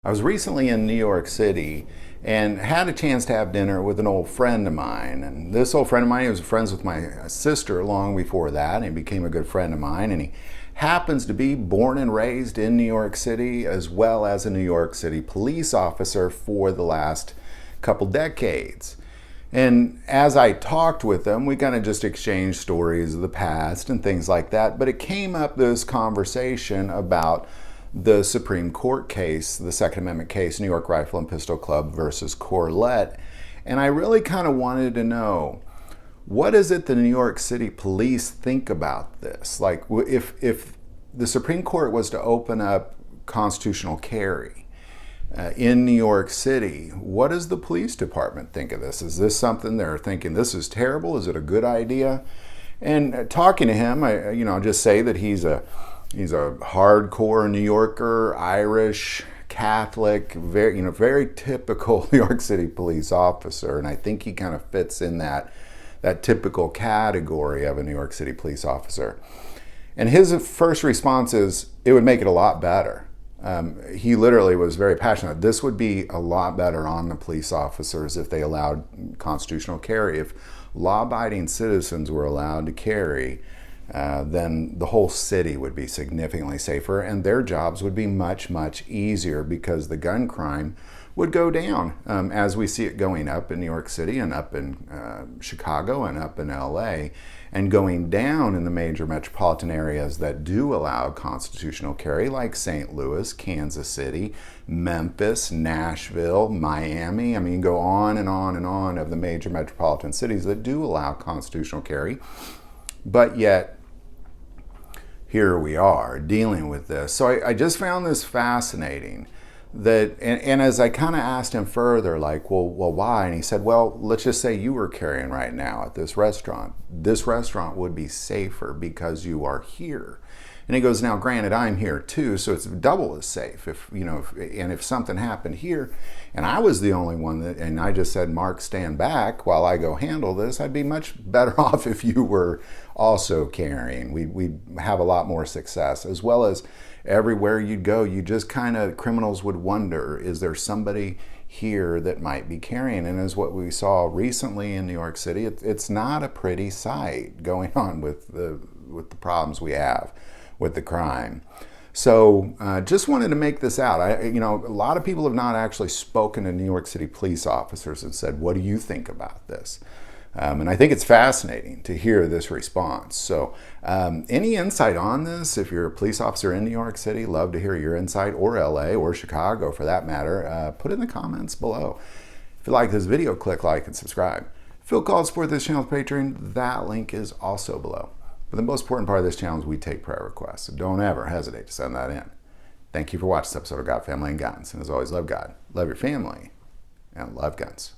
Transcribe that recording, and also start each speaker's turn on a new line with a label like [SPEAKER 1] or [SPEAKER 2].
[SPEAKER 1] I was recently in New York City and had a chance to have dinner with an old friend of mine. And this old friend of mine, he was friends with my sister long before that, and he became a good friend of mine. And he happens to be born and raised in New York City, as well as a New York City police officer for the last couple decades. And as I talked with him, we kind of just exchanged stories of the past and things like that. But it came up this conversation about the Supreme Court case, the Second Amendment case, New York Rifle and Pistol Club versus Corlett. And I really kind of wanted to know, what is it the New York City police think about this? Like, if the Supreme Court was to open up constitutional carry in New York City, what does the police department think of this? Is this something they're thinking this is terrible? Is it a good idea? And talking to him, I'll just say that he's a hardcore New Yorker, Irish, Catholic, very typical New York City police officer, and I think he kind of fits in that typical category of a New York City police officer. And his first response is, it would make it a lot better. He literally was very passionate. This would be a lot better on the police officers if they allowed constitutional carry. If law-abiding citizens were allowed to carry, then the whole city would be significantly safer, and their jobs would be much, much easier because the gun crime would go down as we see it going up in New York City and up in Chicago and up in LA, and going down in the major metropolitan areas that do allow constitutional carry, like St. Louis, Kansas City, Memphis, Nashville, Miami. I mean, you go on and on and on of the major metropolitan cities that do allow constitutional carry. But yet, here we are dealing with this. So I just found this fascinating. And as I kind of asked him further, like, well, why? And he said, well, let's just say you were carrying right now at this restaurant. This restaurant would be safer because you are here. And he goes, now granted, I'm here too, so it's double as safe. If something happened here, and I was the only one and I just said, Mark, stand back while I go handle this, I'd be much better off if you were also carrying. We'd have a lot more success, as well as everywhere you'd go, criminals would wonder, is there somebody here that might be carrying? And as what we saw recently in New York City, it's not a pretty sight going on with the problems we have with the crime. So just wanted to make this out. A lot of people have not actually spoken to New York City police officers and said, what do you think about this? And I think it's fascinating to hear this response. So any insight on this, if you're a police officer in New York City, love to hear your insight, or LA or Chicago for that matter. Put in the comments below. If you like this video, click like and subscribe. Feel called to support this channel with Patreon. That link is also below. But the most important part of this channel is we take prayer requests, so don't ever hesitate to send that in. Thank you for watching this episode of God, Family, and Guns. And as always, love God, love your family, and love guns.